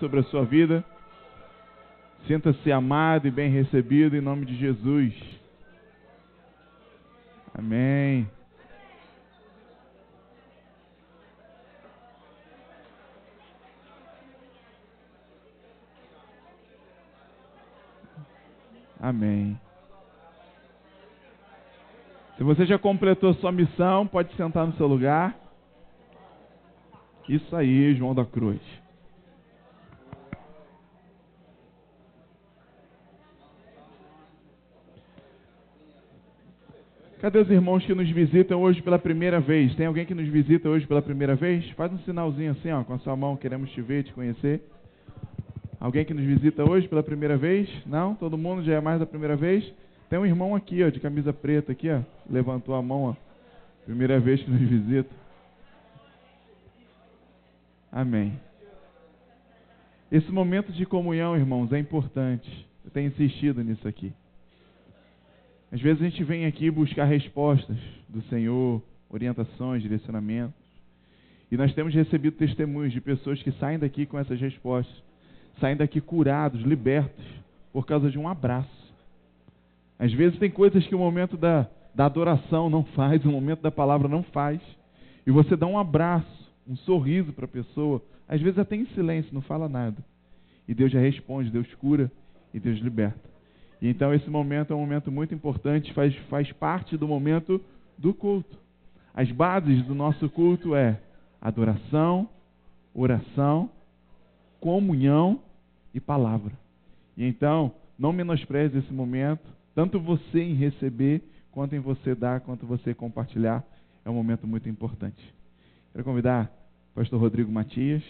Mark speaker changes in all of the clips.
Speaker 1: sobre a sua vida. Sinta-se amado e bem recebido em nome de Jesus. Amém. Amém. Se você já completou sua missão, pode sentar no seu lugar. Isso aí, João da Cruz. Cadê os irmãos que nos visitam hoje pela primeira vez? Tem alguém que nos visita hoje pela primeira vez? Faz um sinalzinho assim, ó, com a sua mão, queremos te ver, te conhecer. Alguém que nos visita hoje pela primeira vez? Não? Todo mundo já é mais da primeira vez? Tem um irmão aqui, ó, de camisa preta aqui, ó, levantou a mão, ó. Primeira vez que nos visita. Amém. Esse momento de comunhão, irmãos, é importante. Eu tenho insistido nisso aqui. Às vezes a gente vem aqui buscar respostas do Senhor, orientações, direcionamentos. E nós temos recebido testemunhos de pessoas que saem daqui com essas respostas. Saem daqui curados, libertos, por causa de um abraço. Às vezes tem coisas que o momento da adoração não faz, o momento da palavra não faz. E você dá um abraço, um sorriso para a pessoa. Às vezes até em silêncio, não fala nada. E Deus já responde, Deus cura e Deus liberta. E então esse momento é um momento muito importante, faz parte do momento do culto. As bases do nosso culto é adoração, oração, comunhão e palavra. E então, não menospreze esse momento, tanto você em receber, quanto em você dar, quanto você compartilhar, é um momento muito importante. Quero convidar o pastor Rodrigo Matias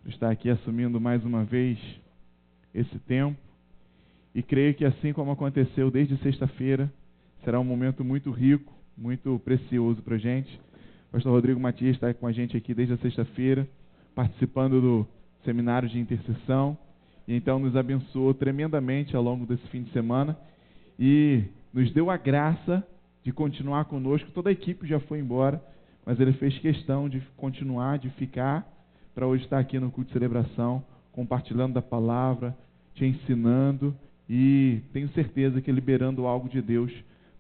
Speaker 1: para estar aqui assumindo mais uma vez esse tempo. E creio que assim como aconteceu desde sexta-feira, será um momento muito rico, muito precioso para a gente. O pastor Rodrigo Matias está com a gente aqui desde a sexta-feira, participando do seminário de intercessão, e então nos abençoou tremendamente ao longo desse fim de semana, e nos deu a graça de continuar conosco. Toda a equipe já foi embora, mas ele fez questão de continuar, de ficar, para hoje estar aqui no culto de celebração, compartilhando da palavra, te ensinando, e tenho certeza que liberando algo de Deus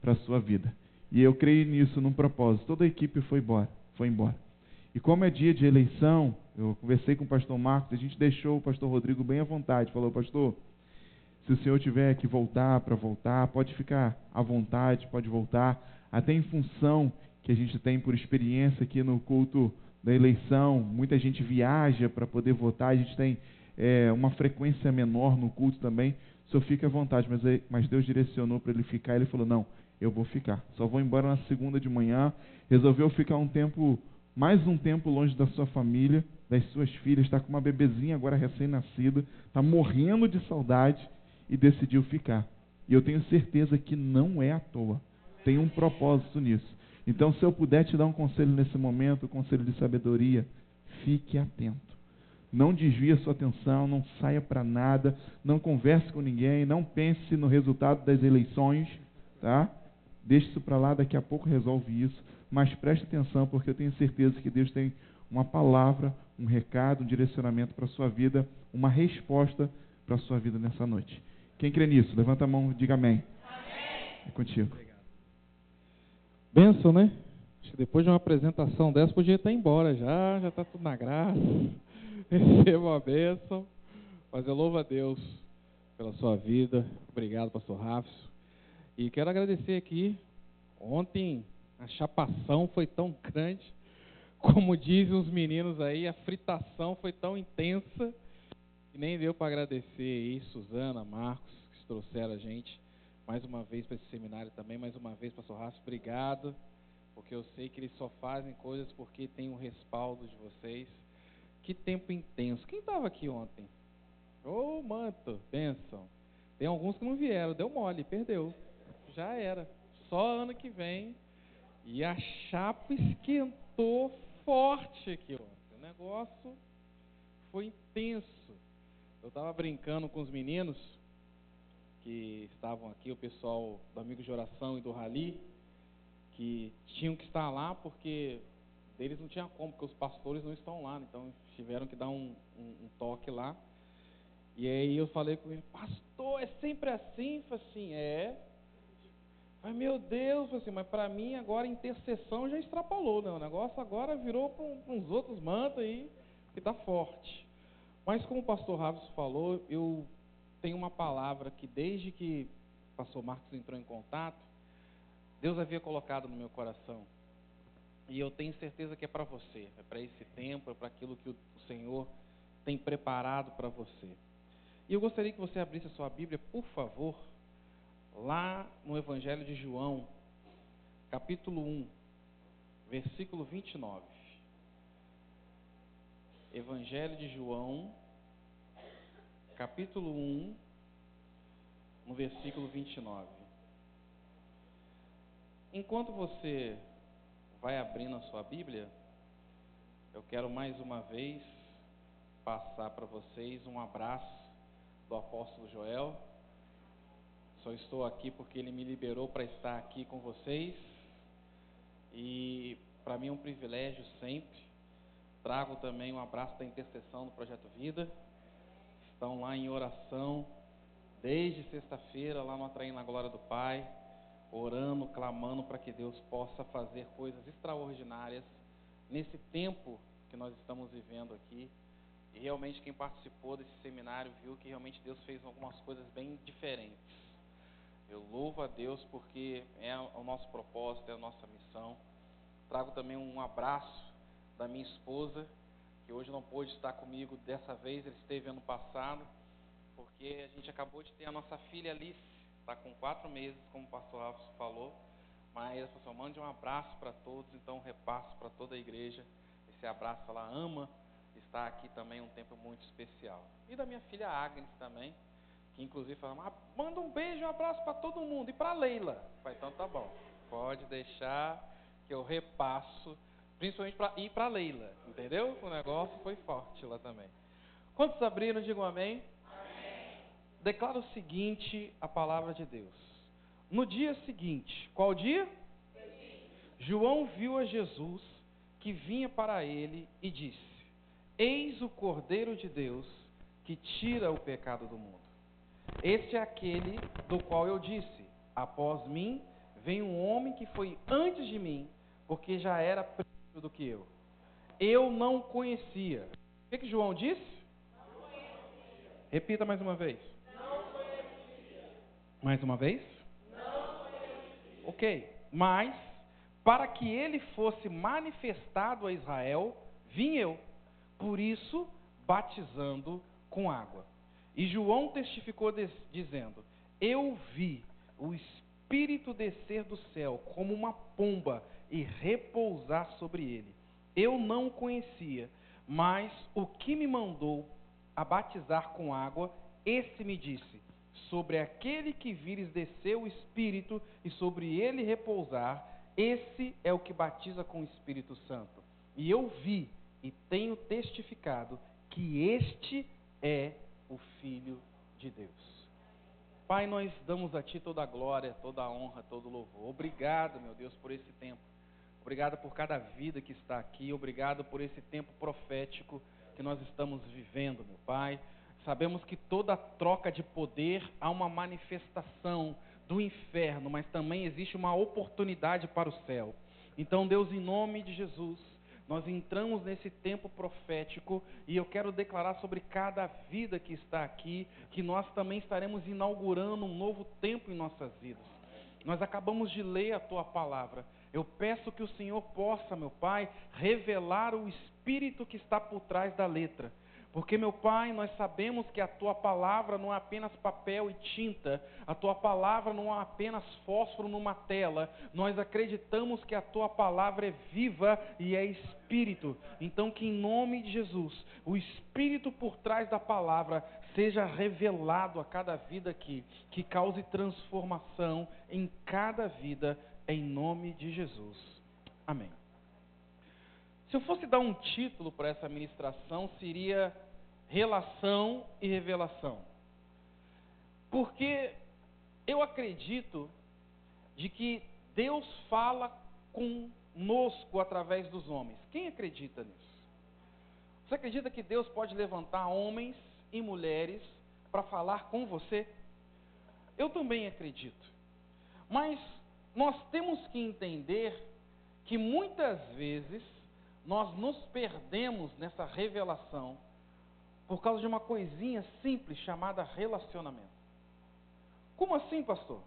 Speaker 1: para a sua vida. E eu creio nisso, num propósito. Toda a equipe foi embora. E como é dia de eleição, eu conversei com o pastor Marcos, a gente deixou o pastor Rodrigo bem à vontade. Falou, pastor, se o senhor tiver que voltar para voltar, pode ficar à vontade, pode voltar. Até em função que a gente tem por experiência aqui no culto da eleição, muita gente viaja para poder votar, a gente tem uma frequência menor no culto também. O senhor fica à vontade, mas Deus direcionou para ele ficar, ele falou, não, eu vou ficar, só vou embora na segunda de manhã. Resolveu ficar mais um tempo longe da sua família, das suas filhas, está com uma bebezinha agora recém-nascida, está morrendo de saudade e decidiu ficar. E eu tenho certeza que não é à toa, tem um propósito nisso. Então, se eu puder te dar um conselho nesse momento, um conselho de sabedoria, fique atento. Não desvie a sua atenção, não saia para nada, não converse com ninguém, não pense no resultado das eleições, tá? Deixe isso para lá, daqui a pouco resolve isso, mas preste atenção, porque eu tenho certeza que Deus tem uma palavra, um recado, um direcionamento para a sua vida, uma resposta para a sua vida nessa noite. Quem crê nisso? Levanta a mão e diga amém. Amém. É contigo.
Speaker 2: Bênção, né? Acho que depois de uma apresentação dessa, podia estar embora já está tudo na graça. Receba a bênção. Mas eu louvo a Deus pela sua vida. Obrigado, pastor Rafson. E quero agradecer aqui. Ontem a chapação foi tão grande, como dizem os meninos aí, a fritação foi tão intensa, que nem deu para agradecer aí Suzana, Marcos, que trouxeram a gente mais uma vez para esse seminário também. Mais uma vez, pastor Rafson, obrigado, porque eu sei que eles só fazem coisas porque tem um respaldo de vocês. Que tempo intenso. Quem estava aqui ontem? Ô, manto, bênção. Tem alguns que não vieram, deu mole, perdeu. Já era. Só ano que vem. E a chapa esquentou forte aqui ontem. O negócio foi intenso. Eu estava brincando com os meninos que estavam aqui, o pessoal do Amigo de Oração e do Rally, que tinham que estar lá porque deles não tinha como, porque os pastores não estão lá. Então tiveram que dar um toque lá. E aí eu falei com ele, pastor, é sempre assim? Eu falei assim, Mas meu Deus, assim, mas para mim agora intercessão já extrapolou, né? O negócio agora virou para uns outros mantos aí, que está forte. Mas como o pastor Ravos falou, eu tenho uma palavra que desde que o pastor Marcos entrou em contato, Deus havia colocado no meu coração. E eu tenho certeza que é para você, é para esse tempo, é para aquilo que o Senhor tem preparado para você. E eu gostaria que você abrisse a sua Bíblia, por favor, lá no Evangelho de João, capítulo 1, versículo 29. Evangelho de João, capítulo 1, no versículo 29. Enquanto você vai abrindo a sua Bíblia, eu quero mais uma vez passar para vocês um abraço do apóstolo Joel. Só estou aqui porque ele me liberou para estar aqui com vocês. E para mim é um privilégio sempre. Trago também um abraço da intercessão do Projeto Vida. Estão lá em oração desde sexta-feira, lá no Atraindo a Glória do Pai, orando, clamando para que Deus possa fazer coisas extraordinárias nesse tempo que nós estamos vivendo aqui. E realmente quem participou desse seminário viu que realmente Deus fez algumas coisas bem diferentes. Eu louvo a Deus porque é o nosso propósito, é a nossa missão. Trago também um abraço da minha esposa, que hoje não pôde estar comigo dessa vez, ele esteve ano passado, porque a gente acabou de ter a nossa filha Alice, está com 4 meses, como o pastor Alves falou, mas ela falou, mande um abraço para todos, então repasso para toda a igreja esse abraço, ela ama estar aqui também, um tempo muito especial. E da minha filha Agnes também, que inclusive fala, manda um beijo e um abraço para todo mundo, e para a Leila. Falei, então tá bom, pode deixar que eu repasso, principalmente para a Leila, entendeu? O negócio foi forte lá também. Quantos abriram, digam amém? Amém. Declara o seguinte, a palavra de Deus. No dia seguinte, qual dia? João viu a Jesus que vinha para ele e disse, eis o Cordeiro de Deus que tira o pecado do mundo. Este é aquele do qual eu disse, após mim vem um homem que foi antes de mim, porque já era primeiro do que eu. Eu não conhecia. O que João disse? Não conhecia. Repita mais uma vez. Não conhecia. Mais uma vez? Não conhecia. Ok, mas para que ele fosse manifestado a Israel, vim eu, por isso batizando com água. E João testificou dizendo, eu vi o Espírito descer do céu como uma pomba e repousar sobre ele. Eu não o conhecia, mas o que me mandou a batizar com água, esse me disse, sobre aquele que vires descer o Espírito e sobre ele repousar, esse é o que batiza com o Espírito Santo. E eu vi e tenho testificado que este é o Filho de Deus. Pai, nós damos a Ti toda a glória, toda a honra, todo o louvor. Obrigado, meu Deus, por esse tempo. Obrigado por cada vida que está aqui. Obrigado por esse tempo profético que nós estamos vivendo, meu Pai. Sabemos que toda troca de poder há uma manifestação do inferno, mas também existe uma oportunidade para o céu. Então, Deus, em nome de Jesus, nós entramos nesse tempo profético e eu quero declarar sobre cada vida que está aqui, que nós também estaremos inaugurando um novo tempo em nossas vidas. Nós acabamos de ler a Tua palavra. Eu peço que o Senhor possa, meu Pai, revelar o Espírito que está por trás da letra. Porque, meu Pai, nós sabemos que a Tua palavra não é apenas papel e tinta, a Tua palavra não é apenas fósforo numa tela, nós acreditamos que a Tua palavra é viva e é Espírito. Então, que em nome de Jesus, o Espírito por trás da palavra seja revelado a cada vida aqui, que cause transformação em cada vida, em nome de Jesus. Amém. Se eu fosse dar um título para essa ministração, seria Relação e Revelação. Porque eu acredito de que Deus fala conosco através dos homens. Quem acredita nisso?
Speaker 3: Você acredita que Deus pode levantar homens e mulheres para falar com você? Eu também acredito. Mas nós temos que entender que muitas vezes nós nos perdemos nessa revelação por causa de uma coisinha simples chamada relacionamento. Como assim, pastor?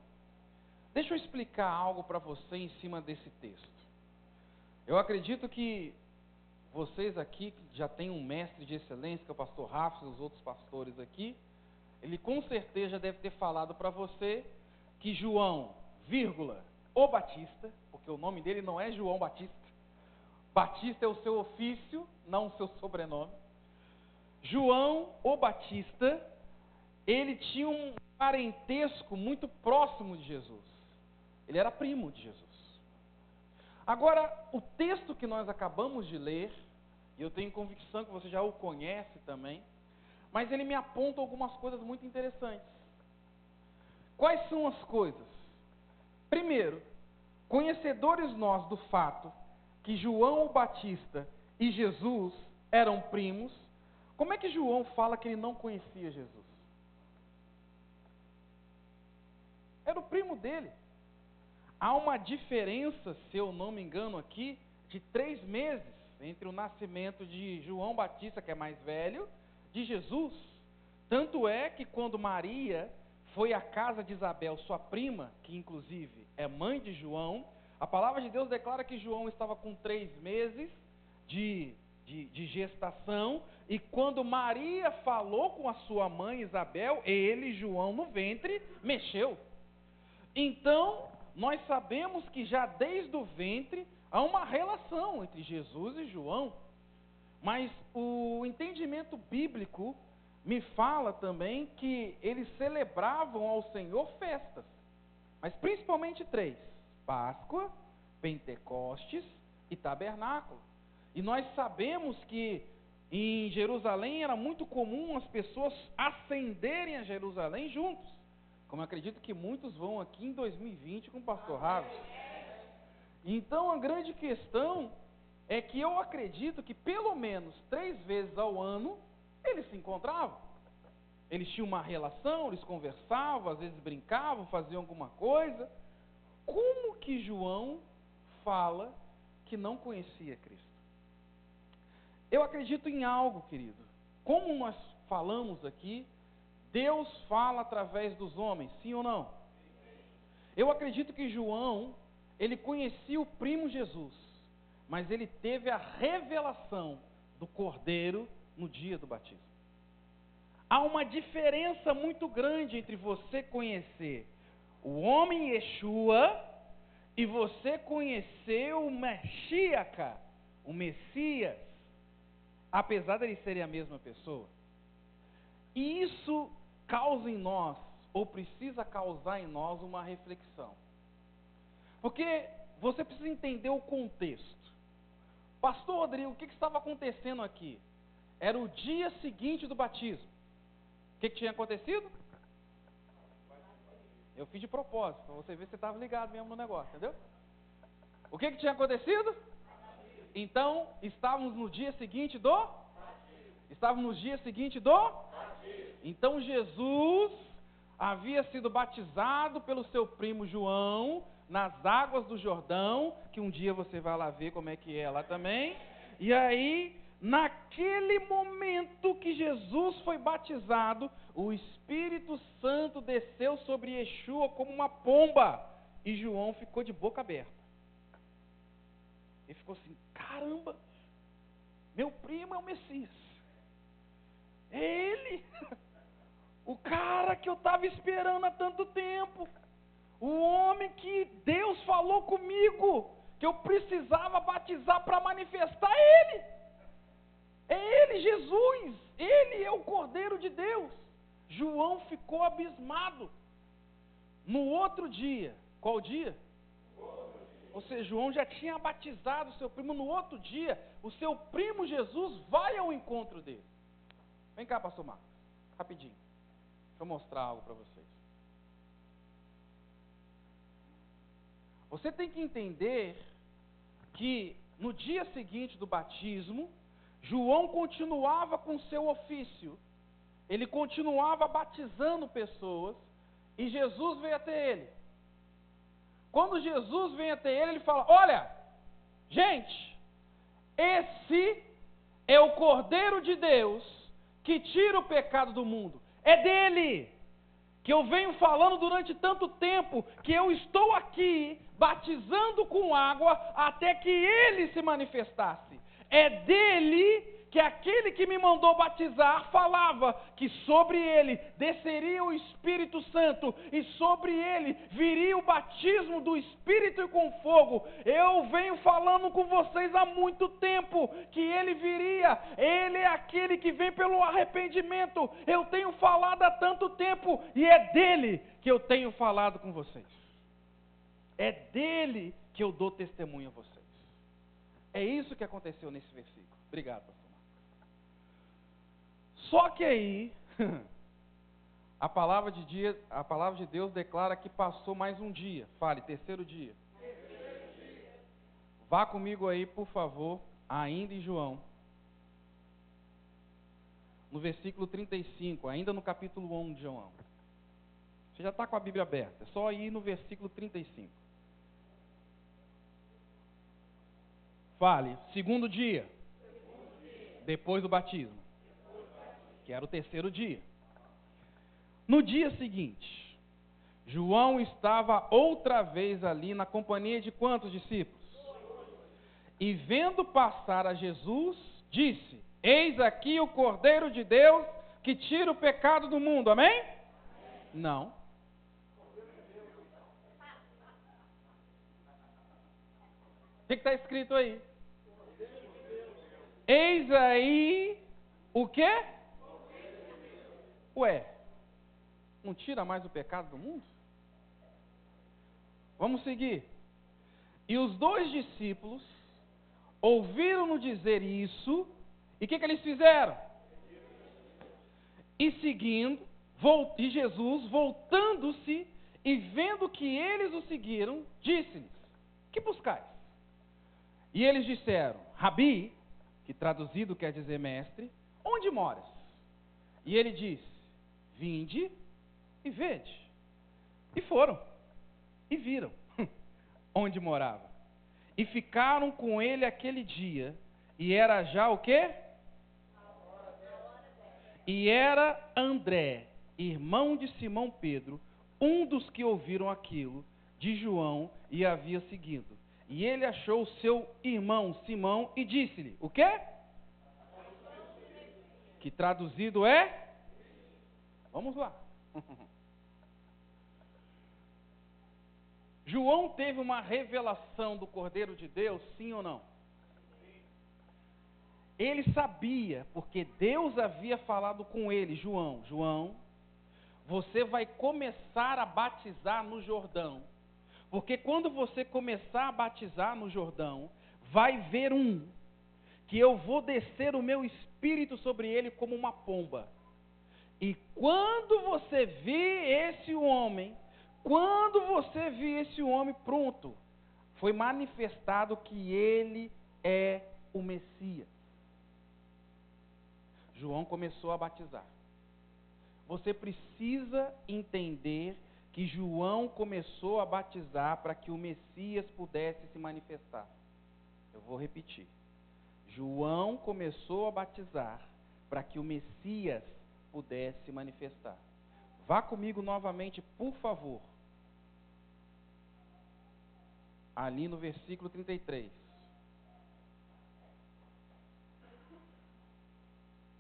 Speaker 3: Deixa eu explicar algo para você em cima desse texto. Eu acredito que vocês aqui, que já tem um mestre de excelência, que é o pastor Rafa e os outros pastores aqui, ele com certeza já deve ter falado para você que João, vírgula, o Batista, porque o nome dele não é João Batista, Batista é o seu ofício, não o seu sobrenome. João, o Batista, ele tinha um parentesco muito próximo de Jesus. Ele era primo de Jesus. Agora, o texto que nós acabamos de ler, e eu tenho convicção que você já o conhece também, mas ele me aponta algumas coisas muito interessantes. Quais são as coisas? Primeiro, conhecedores nós do fato que João o Batista e Jesus eram primos, como é que João fala que ele não conhecia Jesus? Era o primo dele. Há uma diferença, se eu não me engano aqui, de 3 meses entre o nascimento de João Batista, que é mais velho, de Jesus. Tanto é que quando Maria foi à casa de Isabel, sua prima, que inclusive é mãe de João, a palavra de Deus declara que João estava com 3 meses de gestação, e quando Maria falou com a sua mãe Isabel, ele, João, no ventre, mexeu. Então, nós sabemos que já desde o ventre há uma relação entre Jesus e João, mas o entendimento bíblico me fala também que eles celebravam ao Senhor festas, mas principalmente 3: Páscoa, Pentecostes e Tabernáculo. E nós sabemos que em Jerusalém era muito comum as pessoas ascenderem a Jerusalém juntos, como eu acredito que muitos vão aqui em 2020 com o pastor Raves. Então a grande questão é que eu acredito que pelo menos 3 vezes ao ano eles se encontravam. Eles tinham uma relação, eles conversavam, às vezes brincavam, faziam alguma coisa. Como que João fala que não conhecia Cristo? Eu acredito em algo, querido. Como nós falamos aqui, Deus fala através dos homens, sim ou não? Eu acredito que João, ele conhecia o primo Jesus, mas ele teve a revelação do Cordeiro no dia do batismo. Há uma diferença muito grande entre você conhecer o homem Yeshua e você conhecer o Mashiach, o Messias, apesar de eles serem a mesma pessoa. E isso causa em nós, ou precisa causar em nós, uma reflexão. Porque você precisa entender o contexto. Pastor Rodrigo, o que estava acontecendo aqui? Era o dia seguinte do batismo. O que tinha acontecido? Eu fiz de propósito, para você ver se você estava ligado mesmo no negócio, entendeu? O que tinha acontecido? Então, estávamos no dia seguinte do? Estávamos no dia seguinte do? Então, Jesus havia sido batizado pelo seu primo João nas águas do Jordão, que um dia você vai lá ver como é que é lá também. E aí, naquele momento que Jesus foi batizado, o Espírito Santo desceu sobre Yeshua como uma pomba, e João ficou de boca aberta. Ele ficou assim: caramba, meu primo é o Messias, é ele, o cara que eu estava esperando há tanto tempo, o homem que Deus falou comigo que eu precisava batizar para manifestar ele. É ele, Jesus, ele é o Cordeiro de Deus. João ficou abismado. No outro dia, qual dia? Ou seja, João já tinha batizado o seu primo. No outro dia, o seu primo Jesus vai ao encontro dele. Vem cá, pastor Marcos, rapidinho. Deixa eu mostrar algo para vocês. Você tem que entender que no dia seguinte do batismo, João continuava com seu ofício, ele continuava batizando pessoas, e Jesus veio até ele. Quando Jesus vem até ele, ele fala: olha, gente, esse é o Cordeiro de Deus que tira o pecado do mundo. É dele que eu venho falando durante tanto tempo, que eu estou aqui batizando com água até que ele se manifestasse. É dele que aquele que me mandou batizar falava que sobre ele desceria o Espírito Santo e sobre ele viria o batismo do Espírito e com fogo. Eu venho falando com vocês há muito tempo que ele viria. Ele é aquele que vem pelo arrependimento. Eu tenho falado há tanto tempo e é dele que eu tenho falado com vocês. É dele que eu dou testemunho a vocês. É isso que aconteceu nesse versículo. Obrigado, pastor. Só que aí, a palavra de Deus declara que passou mais um dia. Fale, terceiro dia. Vá comigo aí, por favor, ainda em João. No versículo 35, ainda no capítulo 1 de João. Você já está com a Bíblia aberta, é só ir no versículo 35. Fale, segundo dia. Depois do batismo. Que era o terceiro dia. No dia seguinte, João estava outra vez ali na companhia de quantos discípulos? E vendo passar a Jesus, disse: eis aqui o Cordeiro de Deus que tira o pecado do mundo. Amém? Não. O que está escrito aí? Eis aí o quê? Ué, não tira mais o pecado do mundo? Vamos seguir. E os dois discípulos ouviram-no dizer isso, e o que eles fizeram? E seguindo, e Jesus, voltando-se e vendo que eles o seguiram, disse-lhes: que buscais? E eles disseram: Rabi, que traduzido quer dizer mestre, onde moras? E ele disse: vinde e vede. E foram, e viram onde morava. E ficaram com ele aquele dia, e era já o quê? E era André, irmão de Simão Pedro, um dos que ouviram aquilo de João e havia seguido. E ele achou seu irmão Simão e disse-lhe: o quê? Que traduzido é? Vamos lá. João teve uma revelação do Cordeiro de Deus, sim ou não? Ele sabia, porque Deus havia falado com ele: João, você vai começar a batizar no Jordão. Porque quando você começar a batizar no Jordão, vai ver que eu vou descer o meu espírito sobre ele como uma pomba. E quando você vir esse homem, pronto, foi manifestado que ele é o Messias. João começou a batizar. Você precisa entender que João começou a batizar para que o Messias pudesse se manifestar. Eu vou repetir. João começou a batizar para que o Messias pudesse se manifestar. Vá comigo novamente, por favor. Ali no versículo 33.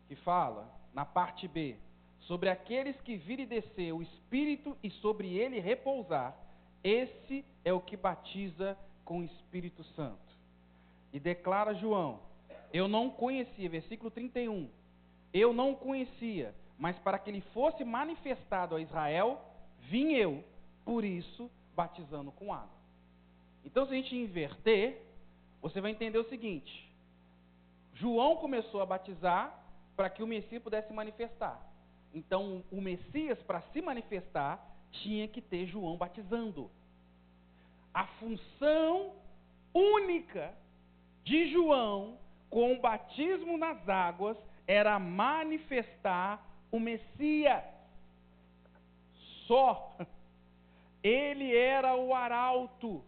Speaker 3: Que fala, na parte B, sobre aqueles que virem descer o Espírito e sobre ele repousar, esse é o que batiza com o Espírito Santo. E declara João: eu não conhecia, versículo 31, eu não conhecia, mas para que ele fosse manifestado a Israel, vim eu, por isso, batizando com água. Então, se a gente inverter, você vai entender o seguinte: João começou a batizar para que o Messias pudesse se manifestar. Então, o Messias, para se manifestar, tinha que ter João batizando. A função única de João, com o batismo nas águas era manifestar o Messias. Só. Ele era o arauto.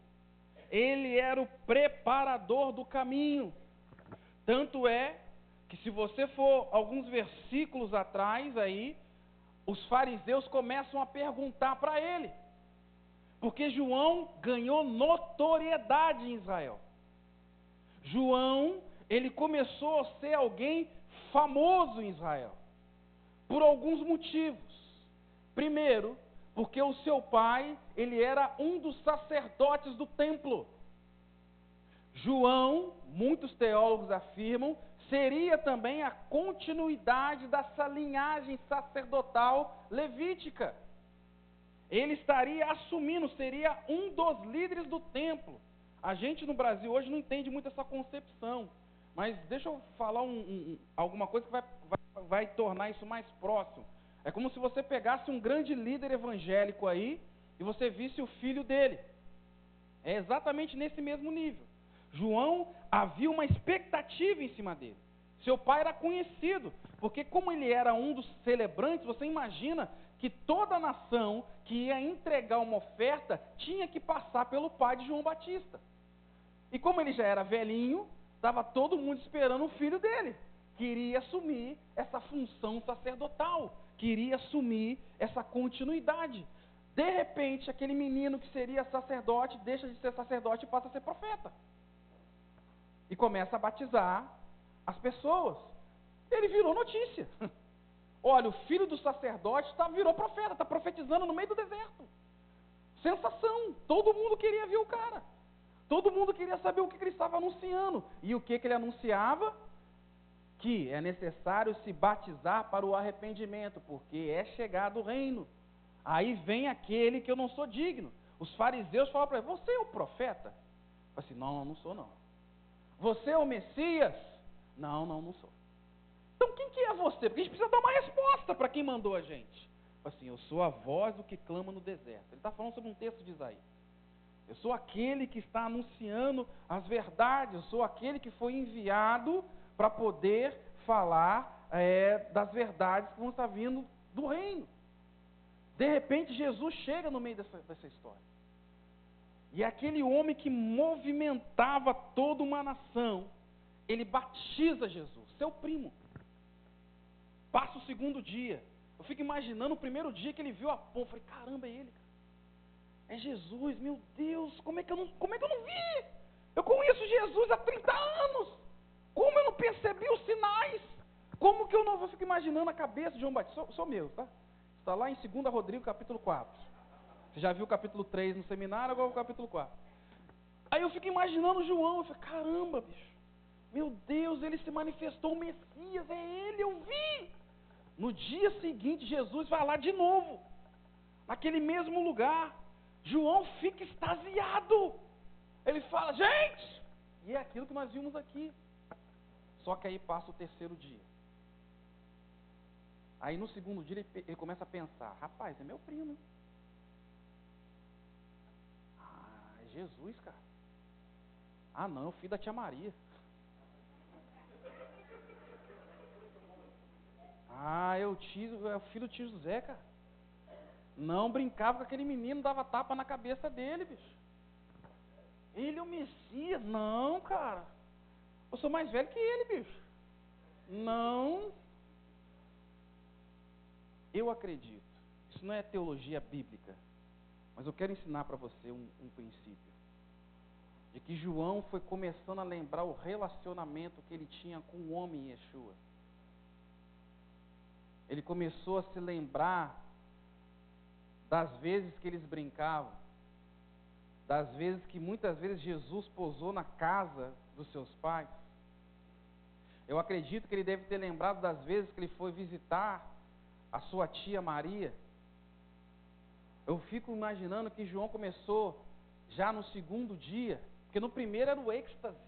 Speaker 3: Ele era o preparador do caminho. Tanto é que se você for alguns versículos atrás aí, os fariseus começam a perguntar para ele. Porque João ganhou notoriedade em Israel. João, ele começou a ser alguém famoso em Israel. Por alguns motivos. Primeiro, porque o seu pai, ele era um dos sacerdotes do templo. João, muitos teólogos afirmam, seria também a continuidade dessa linhagem sacerdotal levítica. Ele estaria assumindo, seria um dos líderes do templo. A gente no Brasil hoje não entende muito essa concepção, mas deixa eu falar alguma coisa que vai tornar isso mais próximo. É como se você pegasse um grande líder evangélico aí e você visse o filho dele. É exatamente nesse mesmo nível. João, havia uma expectativa em cima dele. Seu pai era conhecido, porque como ele era um dos celebrantes, você imagina que toda a nação que ia entregar uma oferta tinha que passar pelo pai de João Batista. E como ele já era velhinho, estava todo mundo esperando o filho dele, que iria assumir essa função sacerdotal, que iria assumir essa continuidade. De repente, aquele menino que seria sacerdote, deixa de ser sacerdote e passa a ser profeta. E começa a batizar as pessoas. Ele virou notícia. Olha, o filho do sacerdote virou profeta, está profetizando no meio do deserto. Sensação, todo mundo queria ver o cara. Todo mundo queria saber o que ele estava anunciando. E o que ele anunciava? Que é necessário se batizar para o arrependimento, porque é chegado o reino. Aí vem aquele que eu não sou digno. Os fariseus falam para ele, você é o profeta? Eu falei assim, não sou não. Você é o Messias? Não sou. Então quem que é você? Porque a gente precisa dar uma resposta para quem mandou a gente. Assim, eu sou a voz do que clama no deserto. Ele está falando sobre um texto de Isaías. Eu sou aquele que está anunciando as verdades. Eu sou aquele que foi enviado para poder falar das verdades que vão estar vindo do reino. De repente Jesus chega no meio dessa história. E aquele homem que movimentava toda uma nação, ele batiza Jesus, seu primo. Passa o segundo dia. Eu fico imaginando o primeiro dia que ele viu a pomba. Eu falei, caramba, é ele, cara. É Jesus, meu Deus, como é que eu não vi? Eu conheço Jesus há 30 anos. Como eu não percebi os sinais? Como que eu não vou? Eu fico imaginando a cabeça de João Batista. Sou meu, tá? Está lá em 2 Rodrigo, capítulo 4. Você já viu o capítulo 3 no seminário, agora o capítulo 4. Aí eu fico imaginando João. Eu falei, caramba, bicho. Meu Deus, ele se manifestou o Messias, é ele, eu vi. No dia seguinte, Jesus vai lá de novo, naquele mesmo lugar. João fica extasiado. Ele fala, gente, e é aquilo que nós vimos aqui. Só que aí passa o terceiro dia. Aí no segundo dia ele começa a pensar, rapaz, é meu primo, hein? Ah, é Jesus, cara. Ah não, é o filho da tia Maria. Ah, é o filho do tio José, cara. Não brincava com aquele menino, dava tapa na cabeça dele, bicho. Ele é o Messias. Não, cara. Eu sou mais velho que ele, bicho. Não. Eu acredito. Isso não é teologia bíblica. Mas eu quero ensinar para você um princípio. De que João foi começando a lembrar o relacionamento que ele tinha com o homem Yeshua. Ele começou a se lembrar das vezes que eles brincavam, das vezes que muitas vezes Jesus posou na casa dos seus pais. Eu acredito que ele deve ter lembrado das vezes que ele foi visitar a sua tia Maria. Eu fico imaginando que João começou já no segundo dia, porque no primeiro era o êxtase,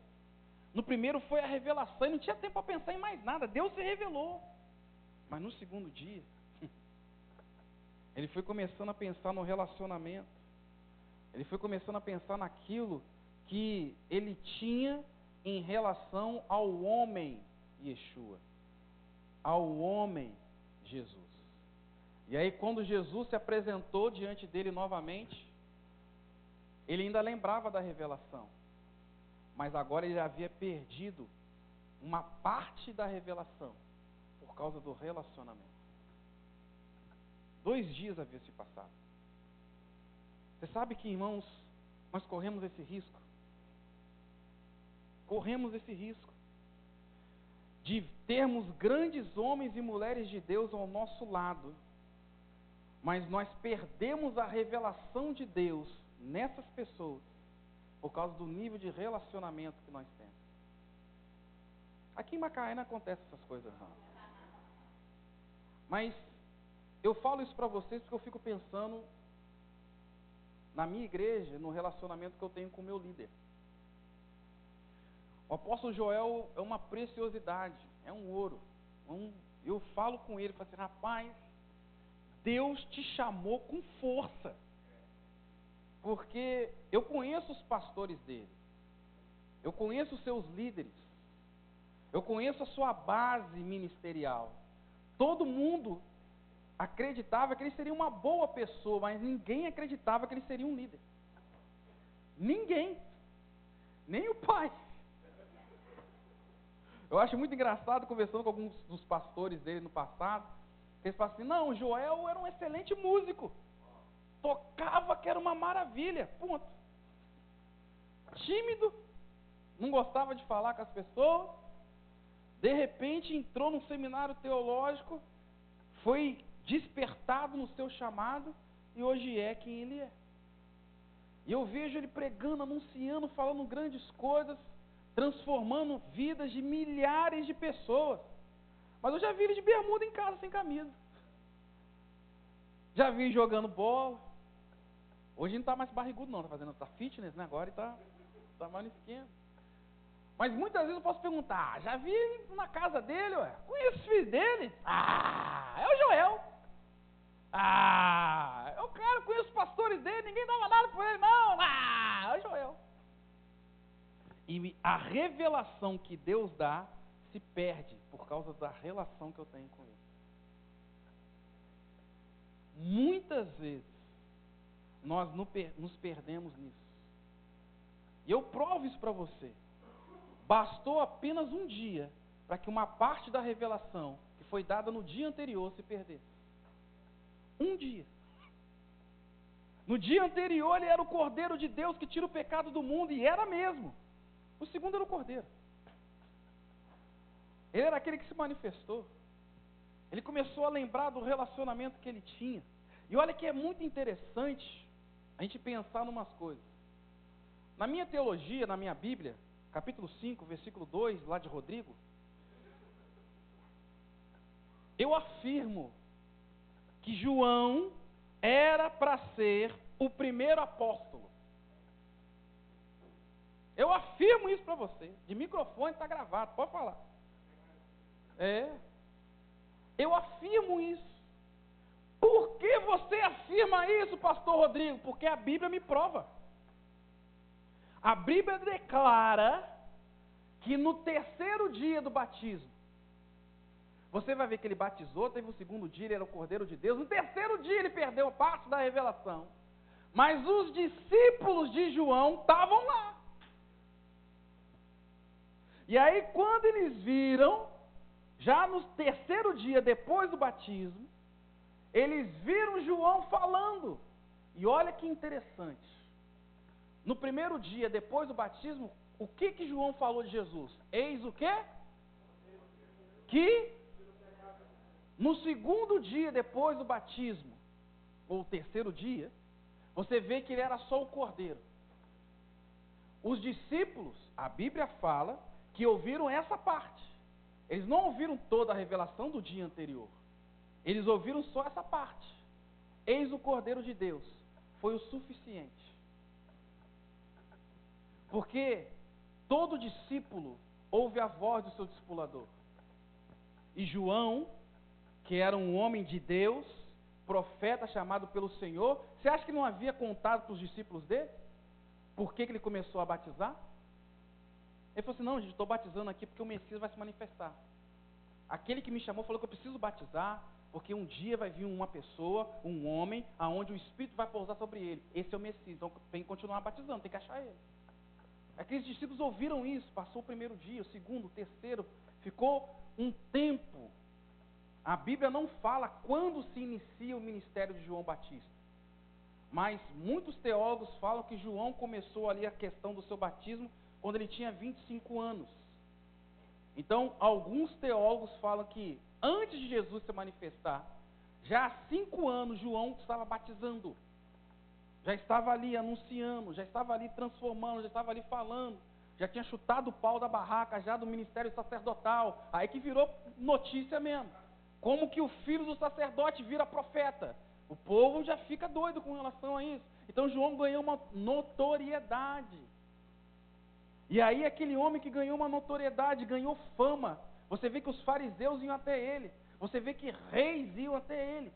Speaker 3: no primeiro foi a revelação, e não tinha tempo para pensar em mais nada, Deus se revelou. Mas no segundo dia, ele foi começando a pensar no relacionamento. Ele foi começando a pensar naquilo que ele tinha em relação ao homem Yeshua, ao homem Jesus. E aí, quando Jesus se apresentou diante dele novamente, ele ainda lembrava da revelação, mas agora ele havia perdido uma parte da revelação por causa do relacionamento. 2 dias havia se passado. Você sabe que, irmãos, nós corremos esse risco. Corremos esse risco de termos grandes homens e mulheres de Deus ao nosso lado, mas nós perdemos a revelação de Deus nessas pessoas por causa do nível de relacionamento que nós temos. Aqui em Macaé não acontece essas coisas não. Mas eu falo isso para vocês porque eu fico pensando na minha igreja, no relacionamento que eu tenho com o meu líder. O apóstolo Joel é uma preciosidade, é um ouro. Eu falo com ele, falo assim, rapaz, Deus te chamou com força. Porque eu conheço os pastores dele, eu conheço os seus líderes, eu conheço a sua base ministerial. Todo mundo acreditava que ele seria uma boa pessoa, mas ninguém acreditava que ele seria um líder. Ninguém, nem o pai. Eu acho muito engraçado, conversando com alguns dos pastores dele no passado, que eles falam assim, não, o Joel era um excelente músico, tocava que era uma maravilha, ponto. Tímido, não gostava de falar com as pessoas, de repente entrou num seminário teológico, foi despertado no seu chamado, e hoje é quem ele é. E eu vejo ele pregando, anunciando, falando grandes coisas, transformando vidas de milhares de pessoas. Mas eu já vi ele de bermuda em casa, sem camisa. Já vi ele jogando bola. Hoje ele não está mais barrigudo não, tá fitness, né? Agora ele tá mais no esquema. Mas muitas vezes eu posso perguntar, já vi ele na casa dele, ué? Conheço os filhos dele? É o Joel. É o cara, conheço os pastores dele, ninguém dava nada por ele, não. É o Joel. E a revelação que Deus dá se perde por causa da relação que eu tenho com ele. Muitas vezes nós nos perdemos nisso. E eu provo isso para você. Bastou apenas um dia para que uma parte da revelação que foi dada no dia anterior se perdesse. Um dia. No dia anterior ele era o Cordeiro de Deus que tira o pecado do mundo, e era mesmo. O segundo era o Cordeiro. Ele era aquele que se manifestou. Ele começou a lembrar do relacionamento que ele tinha. E olha que é muito interessante a gente pensar em umas coisas. Na minha teologia, na minha Bíblia, capítulo 5, versículo 2, lá de Rodrigo, eu afirmo que João era para ser o primeiro apóstolo. Eu afirmo isso para você. De microfone está gravado, pode falar. Eu afirmo isso. Por que você afirma isso, pastor Rodrigo? Porque a Bíblia me prova. A Bíblia declara que no terceiro dia do batismo, você vai ver que ele batizou, teve o segundo dia, ele era o Cordeiro de Deus. No terceiro dia ele perdeu parte da revelação. Mas os discípulos de João estavam lá. E aí quando eles viram, já no terceiro dia depois do batismo, eles viram João falando. E olha que interessante. No primeiro dia depois do batismo, o que João falou de Jesus? Eis o quê? Que no segundo dia depois do batismo, ou terceiro dia, você vê que ele era só o Cordeiro. Os discípulos, a Bíblia fala, que ouviram essa parte. Eles não ouviram toda a revelação do dia anterior. Eles ouviram só essa parte. Eis o Cordeiro de Deus. Foi o suficiente. Porque todo discípulo ouve a voz do seu discipulador. E João, que era um homem de Deus, profeta chamado pelo Senhor, você acha que não havia contado para os discípulos dele? Por que ele começou a batizar? Ele falou assim, não, gente, estou batizando aqui porque o Messias vai se manifestar. Aquele que me chamou falou que eu preciso batizar, porque um dia vai vir uma pessoa, um homem, aonde o Espírito vai pousar sobre ele. Esse é o Messias, então tem que continuar batizando, tem que achar ele. Aqueles discípulos ouviram isso, passou o primeiro dia, o segundo, o terceiro, ficou um tempo. A Bíblia não fala quando se inicia o ministério de João Batista. Mas muitos teólogos falam que João começou ali a questão do seu batismo quando ele tinha 25 anos. Então, alguns teólogos falam que antes de Jesus se manifestar, já há 5 anos João estava batizando. Já estava ali anunciando, já estava ali transformando, já estava ali falando. Já tinha chutado o pau da barraca já do ministério sacerdotal. Aí que virou notícia mesmo. Como que o filho do sacerdote vira profeta? O povo já fica doido com relação a isso. Então João ganhou uma notoriedade. E aí aquele homem que ganhou uma notoriedade, ganhou fama. Você vê que os fariseus iam até ele. Você vê que reis iam até ele.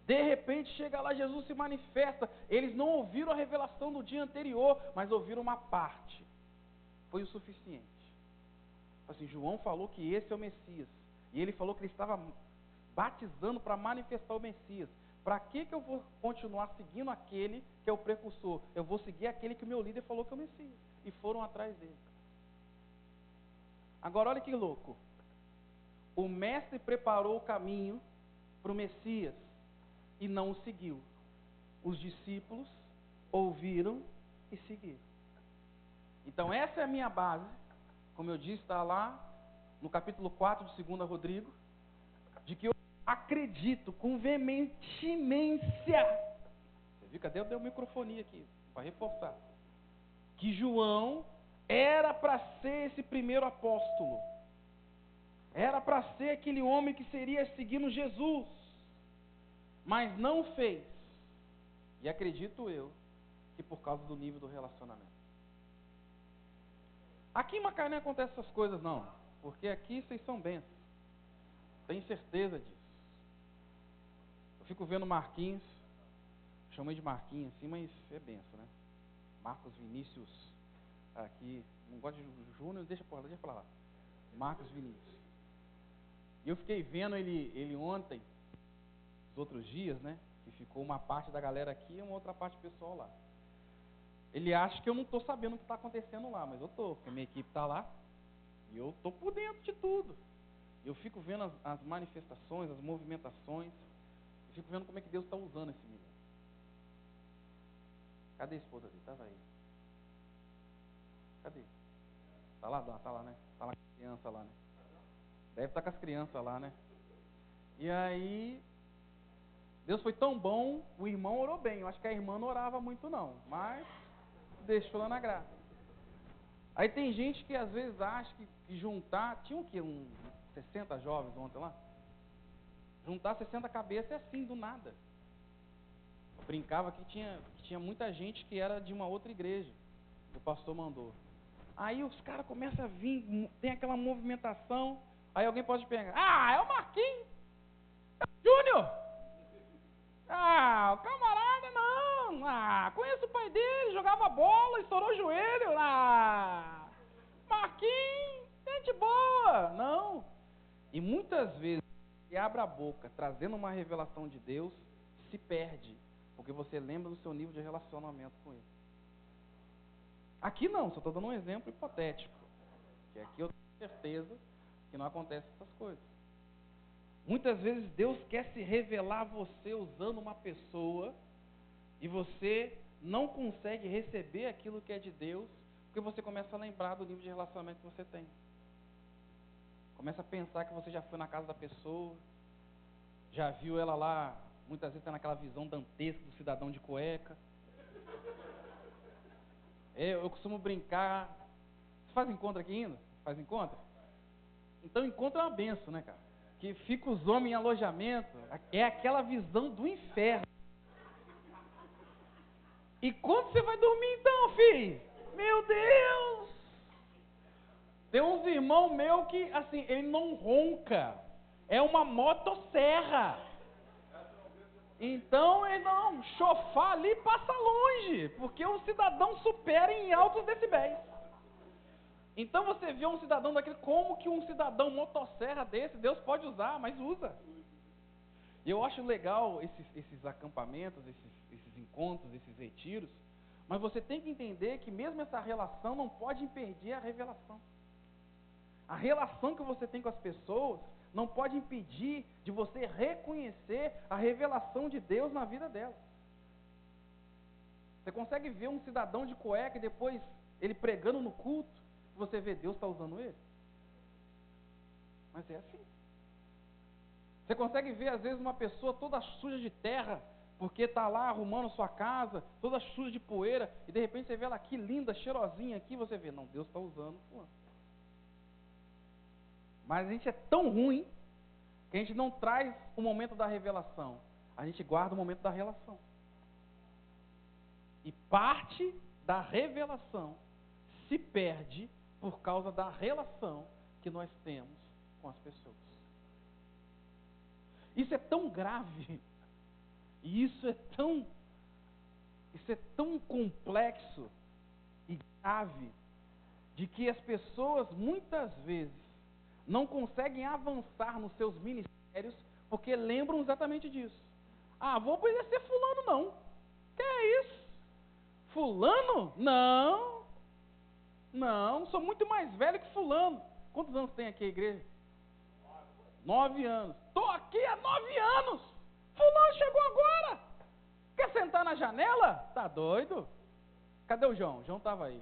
Speaker 3: De repente chega lá, Jesus se manifesta. Eles não ouviram a revelação do dia anterior, mas ouviram uma parte. Foi o suficiente. Assim, João falou que esse é o Messias. E ele falou que ele estava batizando para manifestar o Messias. Para que eu vou continuar seguindo aquele que é o precursor? Eu vou seguir aquele que o meu líder falou que é o Messias. E foram atrás dele. Agora olha que louco. O mestre preparou o caminho para o Messias e não o seguiu. Os discípulos ouviram e seguiram. Então essa é a minha base. Como eu disse, está lá no capítulo 4 de 2 Rodrigo, de que eu acredito com veemência. Você viu? Cadê o microfone aqui? Para reforçar. Que João era para ser esse primeiro apóstolo. Era para ser aquele homem que seria seguindo Jesus. Mas não fez. E acredito eu que por causa do nível do relacionamento. Aqui em Macaé não acontece essas coisas não. Porque aqui vocês são bênçãos. Tenho certeza disso. Eu fico vendo Marquinhos. Chamei de Marquinhos assim, mas é benção, né? Marcos Vinícius. Aqui. Não gosto de Júnior, deixa pra lá. Marcos Vinícius. E eu fiquei vendo ele ontem, os outros dias, né? Que ficou uma parte da galera aqui e uma outra parte do pessoal lá. Ele acha que eu não estou sabendo o que está acontecendo lá, mas eu estou, porque minha equipe está lá. E eu estou por dentro de tudo. Eu fico vendo as manifestações, as movimentações. Eu fico vendo como é que Deus está usando esse menino. Cadê a esposa dele? Estava aí. Cadê? Está lá, né? Está lá com as crianças lá, né? Deve estar com as crianças lá, né? E aí, Deus foi tão bom, o irmão orou bem. Eu acho que a irmã não orava muito não, mas deixou lá na graça. Aí tem gente que às vezes acha que juntar, tinha o quê? 60 jovens ontem lá? Juntar 60 cabeças é assim, do nada. Eu brincava que tinha muita gente que era de uma outra igreja, que o pastor mandou. Aí os caras começam a vir, tem aquela movimentação, aí alguém pode pegar, é o Marquinhos, é o Júnior. O camarada não, conheço o pai dele, jogava bola, estourou o joelho, Marquinhos, gente boa. Não. E muitas vezes, se abre a boca, trazendo uma revelação de Deus, se perde, porque você lembra do seu nível de relacionamento com ele. Aqui não, só estou dando um exemplo hipotético, que aqui eu tenho certeza que não acontece essas coisas. Muitas vezes Deus quer se revelar a você usando uma pessoa e você não consegue receber aquilo que é de Deus, porque você começa a lembrar do nível de relacionamento que você tem. Começa a pensar que você já foi na casa da pessoa, já viu ela lá, muitas vezes está naquela visão dantesca do cidadão de cueca. Eu costumo brincar. Você faz encontro aqui ainda? Faz encontro? Então encontro é uma benção, né, cara? Que fica os homens em alojamento, é aquela visão do inferno. E quando você vai dormir então, filho? Meu Deus! Tem uns irmãos meus que, assim, ele não ronca. É uma motosserra. Então, ele não, chofar ali passa longe, porque o cidadão supera em altos decibéis. Então você vê um cidadão daquele, como que um cidadão motosserra desse, Deus pode usar, mas usa. E eu acho legal esses acampamentos, esses encontros, esses retiros, mas você tem que entender que mesmo essa relação não pode impedir a revelação. A relação que você tem com as pessoas não pode impedir de você reconhecer a revelação de Deus na vida delas. Você consegue ver um cidadão de cueca e depois ele pregando no culto, você vê Deus está usando ele? Mas é assim. Você consegue ver às vezes uma pessoa toda suja de terra, porque está lá arrumando sua casa, toda suja de poeira, e de repente você vê ela aqui linda, cheirosinha aqui, você vê, não, Deus está usando fulano. Mas a gente é tão ruim que a gente não traz o momento da revelação, a gente guarda o momento da relação. E parte da revelação se perde por causa da relação que nós temos com as pessoas. Isso é tão grave, e isso é tão complexo e grave, de que as pessoas muitas vezes não conseguem avançar nos seus ministérios porque lembram exatamente disso. Ah, vou obedecer fulano não. Que é isso? Fulano? Não, sou muito mais velho que fulano. Quantos anos tem aqui a igreja? 9 anos. Estou aqui há 9 anos. Fulano chegou agora. Quer sentar na janela? Tá doido? Cadê o João? O João estava aí.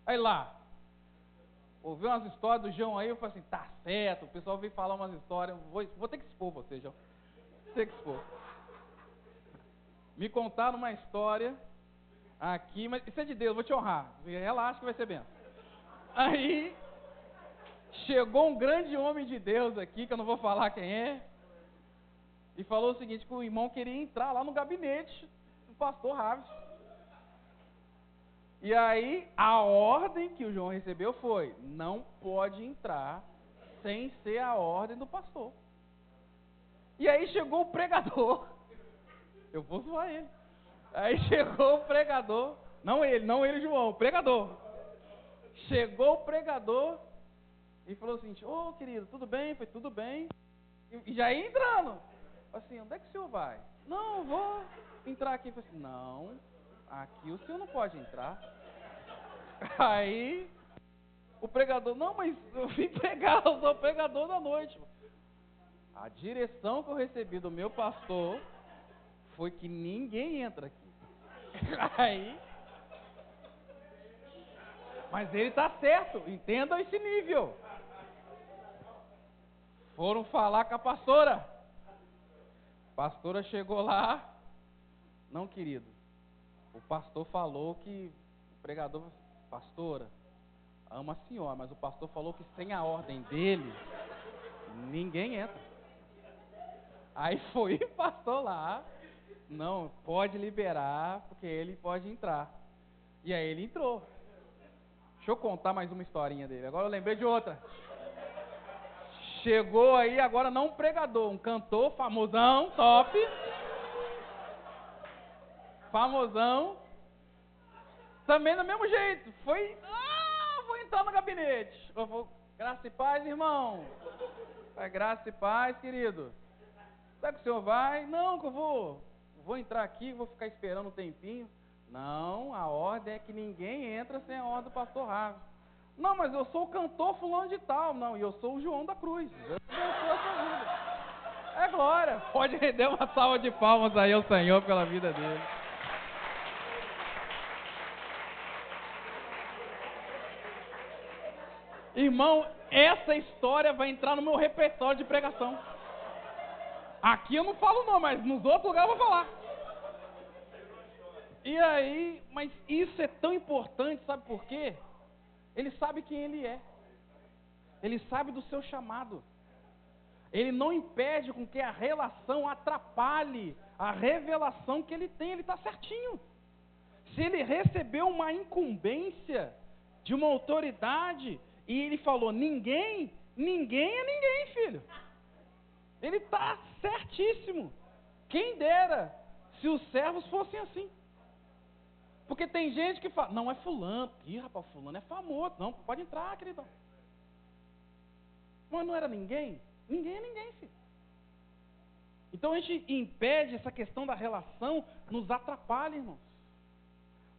Speaker 3: Aí lá. Ouviu umas histórias do João aí, eu falei assim, tá certo. O pessoal veio falar umas histórias. Vou ter que expor você, João. Vou ter que expor. Me contaram uma história aqui, mas isso é de Deus, vou te honrar. Relaxa que vai ser bem. Aí, chegou um grande homem de Deus aqui, que eu não vou falar quem é, e falou o seguinte, que o irmão queria entrar lá no gabinete do pastor Raves. E aí, a ordem que o João recebeu foi, não pode entrar sem ser a ordem do pastor. E aí chegou o pregador, eu vou zoar ele. Aí chegou o pregador, não ele João, o pregador. Chegou o pregador e falou assim, ô querido, tudo bem? Foi tudo bem. E já ia entrando. Assim, onde é que o senhor vai? Não, eu vou entrar aqui. Eu falei assim, não, aqui o senhor não pode entrar. Aí o pregador, não, mas eu vim pregar, eu sou o pregador da noite. A direção que eu recebi do meu pastor foi que ninguém entra aqui. Aí, mas ele está certo, entenda esse nível. Foram falar com a pastora. A pastora chegou lá. Não, querido. O pastor falou que o pregador, pastora, ama a senhora, mas o pastor falou que sem a ordem dele, ninguém entra. Aí foi o pastor lá. Não, pode liberar, porque ele pode entrar. E aí ele entrou. Deixa eu contar mais uma historinha dele. Agora eu lembrei de outra. Chegou aí, agora não um pregador, um cantor famosão, top. Famosão. Também do mesmo jeito. Foi, vou entrar no gabinete. Eu vou, graça e paz, irmão. Vai, graça e paz, querido. Será que o senhor vai? Não, que eu vou entrar aqui, vou ficar esperando um tempinho. Não, a ordem é que ninguém entra sem a ordem do pastor Raves. Não, mas eu sou o cantor fulano de tal. Não, e eu sou o João da Cruz. Eu abençoo a sua vida. É glória. Pode render uma salva de palmas aí ao Senhor pela vida dele. Irmão, essa história vai entrar no meu repertório de pregação. Aqui eu não falo não, mas nos outros lugares eu vou falar. E aí, mas isso é tão importante, sabe por quê? Ele sabe quem ele é. Ele sabe do seu chamado. Ele não impede com que a relação atrapalhe a revelação que ele tem. Ele está certinho. Se ele recebeu uma incumbência de uma autoridade e ele falou ninguém é ninguém, filho. Ele está certíssimo. Quem dera se os servos fossem assim. Porque tem gente que fala, não, é fulano. Ih, rapaz, fulano é famoso. Não, pode entrar, queridão. Mas não era ninguém? Ninguém é ninguém, filho. Então a gente impede essa questão da relação, nos atrapalha, irmãos.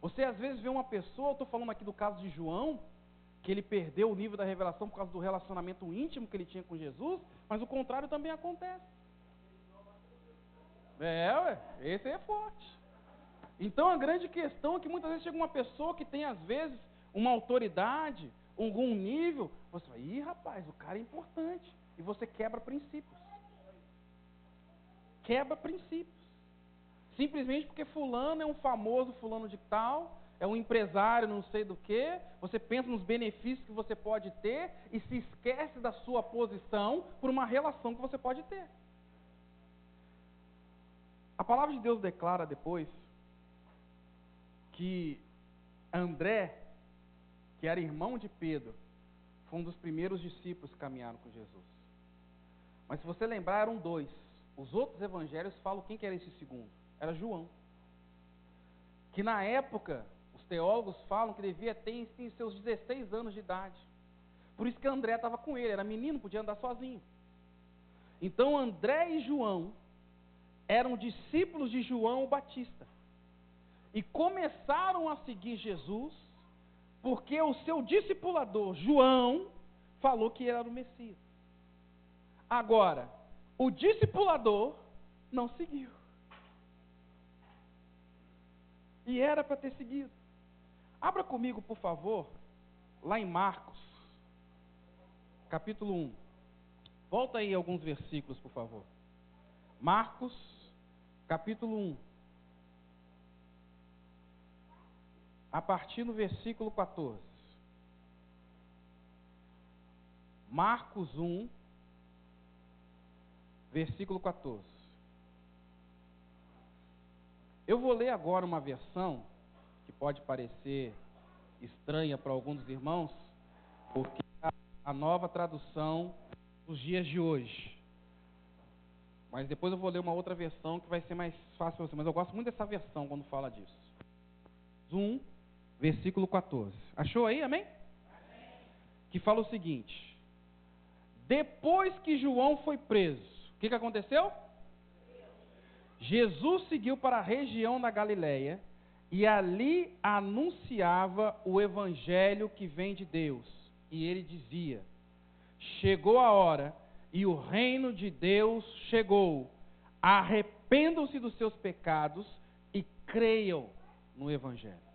Speaker 3: Você às vezes vê uma pessoa, eu estou falando aqui do caso de João, que ele perdeu o nível da revelação por causa do relacionamento íntimo que ele tinha com Jesus, mas o contrário também acontece. Esse aí é forte. Então a grande questão é que muitas vezes chega uma pessoa que tem às vezes uma autoridade, algum nível, você fala, ih rapaz, o cara é importante, e você quebra princípios. Quebra princípios. Simplesmente porque fulano é um famoso fulano de tal, é um empresário não sei do que, você pensa nos benefícios que você pode ter e se esquece da sua posição por uma relação que você pode ter. A palavra de Deus declara depois que André, que era irmão de Pedro, foi um dos primeiros discípulos que caminharam com Jesus. Mas se você lembrar, eram dois. Os outros evangelhos falam quem que era esse segundo. Era João. Que na época, os teólogos falam que devia ter em seus 16 anos de idade. Por isso que André estava com ele, era menino, podia andar sozinho. Então André e João eram discípulos de João o Batista. E começaram a seguir Jesus, porque o seu discipulador, João, falou que ele era o Messias. Agora, o discipulador não seguiu. E era para ter seguido. Abra comigo, por favor, lá em Marcos, capítulo 1. Volta aí alguns versículos, por favor. Marcos, capítulo 1. A partir do versículo 14. Marcos 1, versículo 14. Eu vou ler agora uma versão que pode parecer estranha para alguns dos irmãos, porque é a nova tradução dos dias de hoje. Mas depois eu vou ler uma outra versão que vai ser mais fácil para você. Mas eu gosto muito dessa versão quando fala disso. 1, versículo 14. Achou aí, amém? Amém. Que fala o seguinte: depois que João foi preso, o que aconteceu? Jesus seguiu para a região da Galileia e ali anunciava o evangelho que vem de Deus. E ele dizia: chegou a hora e o reino de Deus chegou. Arrependam-se dos seus pecados e creiam no evangelho.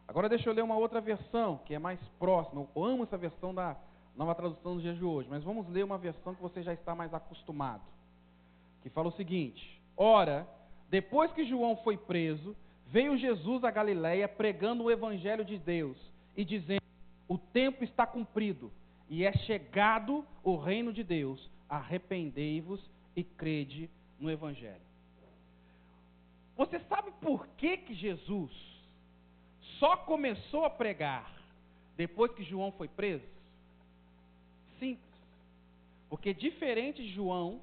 Speaker 3: Agora deixa eu ler uma outra versão, que é mais próxima. Eu amo essa versão da nova tradução dos dias de hoje, mas vamos ler uma versão que você já está mais acostumado, que fala o seguinte: ora, depois que João foi preso, veio Jesus a Galileia pregando o evangelho de Deus e dizendo: o tempo está cumprido e é chegado o reino de Deus. Arrependei-vos e crede no evangelho. Você sabe por que Jesus só começou a pregar depois que João foi preso? Simples. Porque diferente de João,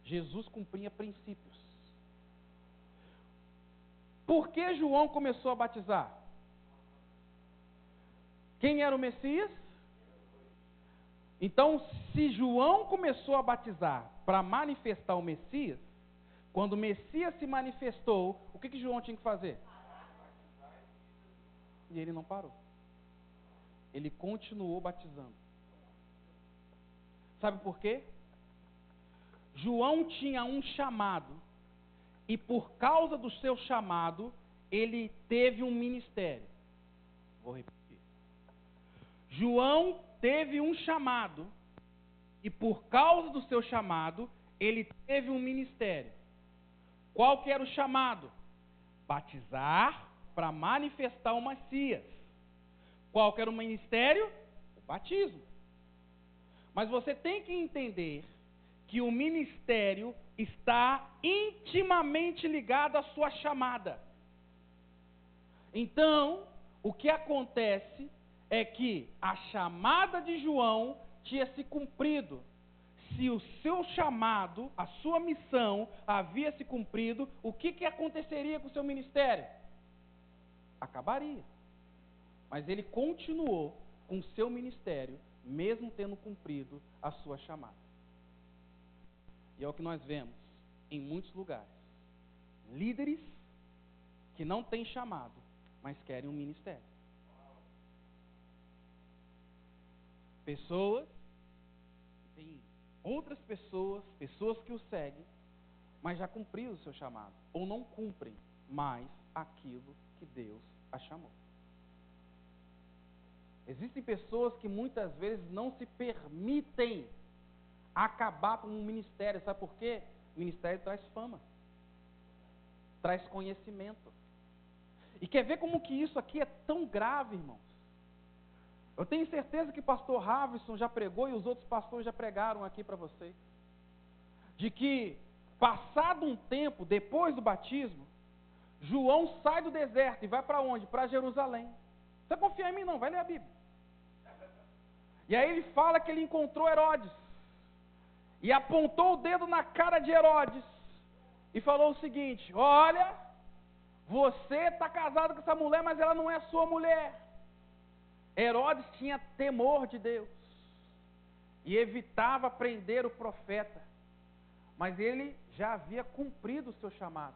Speaker 3: Jesus cumpria princípios. Por que João começou a batizar? Quem era o Messias? Então, se João começou a batizar para manifestar o Messias, quando o Messias se manifestou, o que João tinha que fazer? E ele não parou. Ele continuou batizando. Sabe por quê? João tinha um chamado, e por causa do seu chamado, ele teve um ministério. Vou repetir. João teve um chamado, e por causa do seu chamado, ele teve um ministério. Qual que era o chamado? Batizar para manifestar o Messias. Qual que era o ministério? O batismo. Mas você tem que entender que o ministério está intimamente ligado à sua chamada. Então, o que acontece é que a chamada de João tinha se cumprido. Se o seu chamado, a sua missão havia se cumprido, o que aconteceria com o seu ministério? acabaria. Mas ele continuou com o seu ministério, mesmo tendo cumprido a sua chamada. E é o que nós vemos em muitos lugares. Líderes que não têm chamado, mas querem um ministério. Pessoas, tem outras pessoas que o seguem, mas já cumpriram o seu chamado, ou não cumprem mais aquilo que Deus a chamou. Existem pessoas que muitas vezes não se permitem acabar com um ministério. Sabe por quê? O ministério traz fama, traz conhecimento. E quer ver como que isso aqui é tão grave, irmãos? Eu tenho certeza que o pastor Havison já pregou e os outros pastores já pregaram aqui para vocês. De que, passado um tempo, depois do batismo, João sai do deserto e vai para onde? Para Jerusalém. Você confia em mim não? Vai ler a Bíblia. E aí ele fala que ele encontrou Herodes. E apontou o dedo na cara de Herodes. E falou o seguinte: olha, você está casado com essa mulher, mas ela não é sua mulher. Herodes tinha temor de Deus. E evitava prender o profeta. Mas ele já havia cumprido o seu chamado.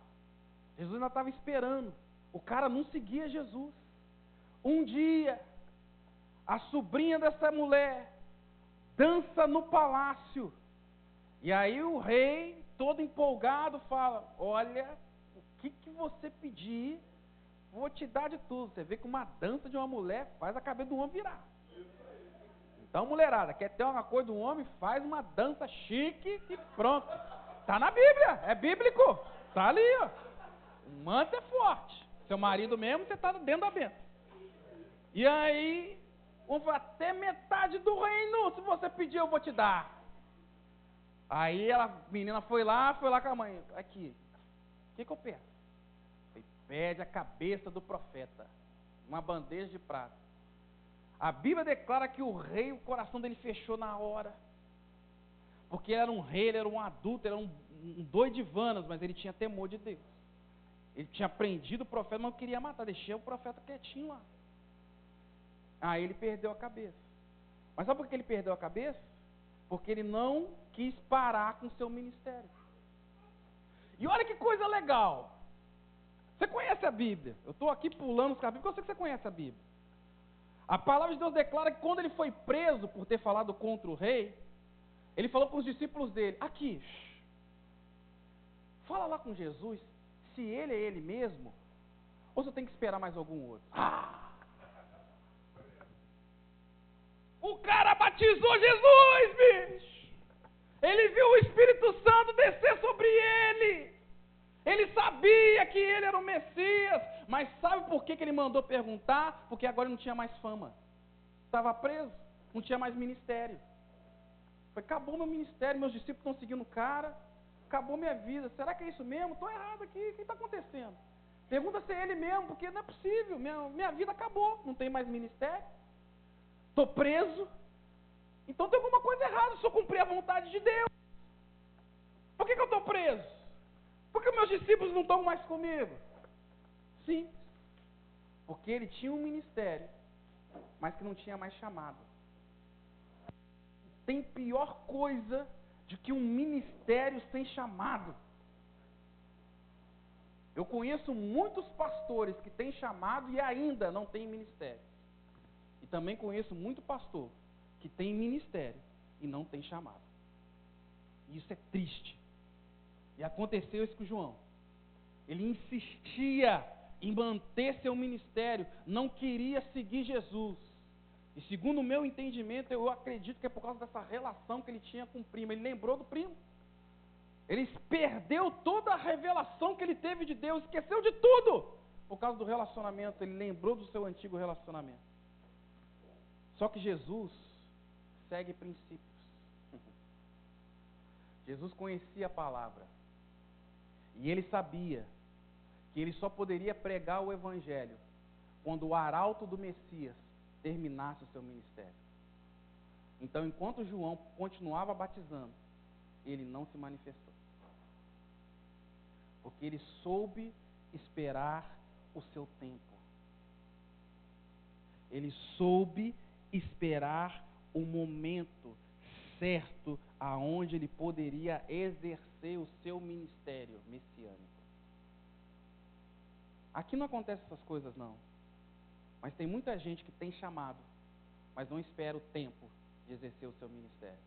Speaker 3: Jesus ainda estava esperando. O cara não seguia Jesus. Um dia, a sobrinha dessa mulher dança no palácio. E aí o rei, todo empolgado, fala: olha, o que você pedir, vou te dar de tudo. Você vê que uma dança de uma mulher faz a cabeça do homem virar. Então, mulherada, quer ter uma coisa do homem, faz uma dança chique e pronto. Está na Bíblia, é bíblico. Está ali, ó. O manto é forte. Seu marido mesmo, você está dentro da bênção. E aí, até metade do reino, se você pedir, eu vou te dar. Aí a menina foi lá com a mãe. Aqui, o que eu peço? Ele pede a cabeça do profeta, uma bandeja de prata. A Bíblia declara que o rei, o coração dele fechou na hora. Porque ele era um rei, ele era um adulto, ele era um doidivanas, mas ele tinha temor de Deus. Ele tinha prendido o profeta, mas não queria matar, deixei o profeta quietinho lá. Aí ele perdeu a cabeça. Mas sabe por que ele perdeu a cabeça? Porque ele não quis parar com o seu ministério. E olha que coisa legal. Você conhece a Bíblia? Eu estou aqui pulando os capítulos, porque eu sei que você conhece a Bíblia. A palavra de Deus declara que quando ele foi preso por ter falado contra o rei, ele falou com os discípulos dele: aqui, fala lá com Jesus, se ele é ele mesmo, ou você tem que esperar mais algum outro. O cara batizou Jesus, bicho. Ele viu o Espírito Santo descer sobre ele. Ele sabia que ele era o Messias. Mas sabe por que ele mandou perguntar? Porque agora ele não tinha mais fama. Estava preso, não tinha mais ministério. Foi: acabou meu ministério, meus discípulos estão seguindo o cara. Acabou minha vida. Será que é isso mesmo? Estou errado aqui, o que está acontecendo? Pergunta se é ele mesmo, porque não é possível. Minha vida acabou, não tem mais ministério. Estou preso. Então tem alguma coisa errada se eu cumprir a vontade de Deus. Por que eu estou preso? Porque meus discípulos não estão mais comigo. Sim. Porque ele tinha um ministério, mas que não tinha mais chamado. Tem pior coisa de que um ministério sem chamado. Eu conheço muitos pastores que têm chamado e ainda não têm ministério. E também conheço muito pastor que tem ministério e não tem chamado. E isso é triste. E aconteceu isso com João. Ele insistia em manter seu ministério, não queria seguir Jesus. E segundo o meu entendimento, eu acredito que é por causa dessa relação que ele tinha com o primo. Ele lembrou do primo. Ele perdeu toda a revelação que ele teve de Deus, esqueceu de tudo. Por causa do relacionamento, ele lembrou do seu antigo relacionamento. Só que Jesus segue princípios. Jesus conhecia a palavra. E ele sabia que ele só poderia pregar o evangelho quando o arauto do Messias terminasse o seu ministério. Então, enquanto João continuava batizando, ele não se manifestou. Porque ele soube esperar o seu tempo. Ele soube esperar o momento certo aonde ele poderia exercer o seu ministério messiânico. Aqui não acontece essas coisas não. Mas tem muita gente que tem chamado, mas não espera o tempo de exercer o seu ministério.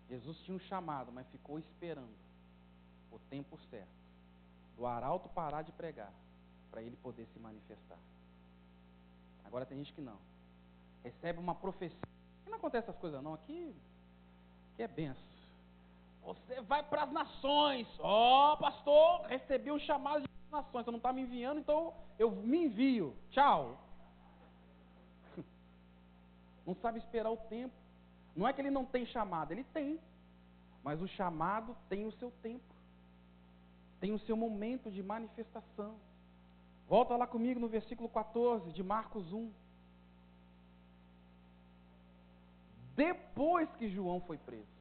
Speaker 3: Jesus tinha um chamado, mas ficou esperando o tempo certo do arauto parar de pregar para ele poder se manifestar. Agora tem gente que não. Recebe uma profecia. Aqui não acontece essas coisas não. Aqui é benção. Você vai para as nações. Pastor, recebi um chamado de nações. Você não está me enviando, então eu me envio. Tchau. Não sabe esperar o tempo. Não é que ele não tem chamado, ele tem. Mas o chamado tem o seu tempo. Tem o seu momento de manifestação. Volta lá comigo no versículo 14 de Marcos 1. Depois que João foi preso.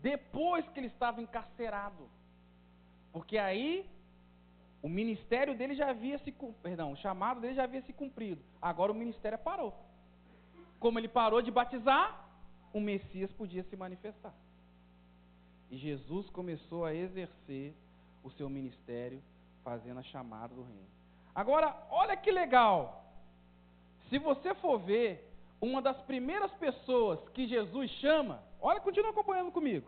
Speaker 3: Depois que ele estava encarcerado. Porque aí o ministério dele já havia o chamado dele já havia se cumprido. Agora o ministério parou. Como ele parou de batizar, o Messias podia se manifestar. E Jesus começou a exercer o seu ministério, fazendo a chamada do reino. Agora, olha que legal. Se você for ver, uma das primeiras pessoas que Jesus chama, olha, continua acompanhando comigo.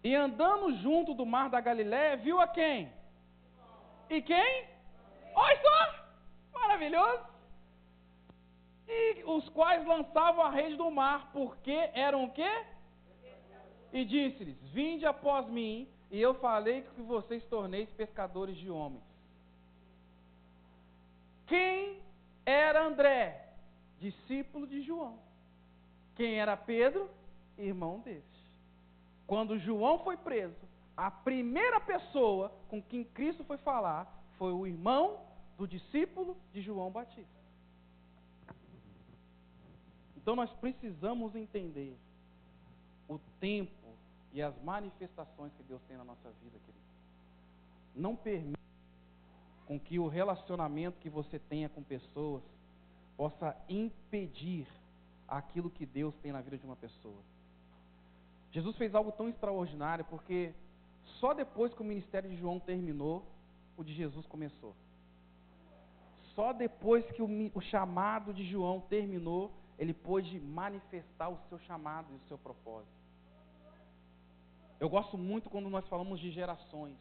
Speaker 3: E andando junto do mar da Galiléia, viu a quem? E quem? Olha só! Maravilhoso! E os quais lançavam a rede do mar, porque eram o quê? E disse-lhes, vinde após mim, e eu falei que vocês torneis pescadores de homens. Quem era André? Discípulo de João. Quem era Pedro? Irmão deles. Quando João foi preso, a primeira pessoa com quem Cristo foi falar foi o irmão do discípulo de João Batista. Então nós precisamos entender o tempo e as manifestações que Deus tem na nossa vida, querido. Não permita com que o relacionamento que você tenha com pessoas possa impedir aquilo que Deus tem na vida de uma pessoa. Jesus fez algo tão extraordinário, porque só depois que o ministério de João terminou, o de Jesus começou. Só depois que o chamado de João terminou, ele pôde manifestar o seu chamado e o seu propósito. Eu gosto muito quando nós falamos de gerações.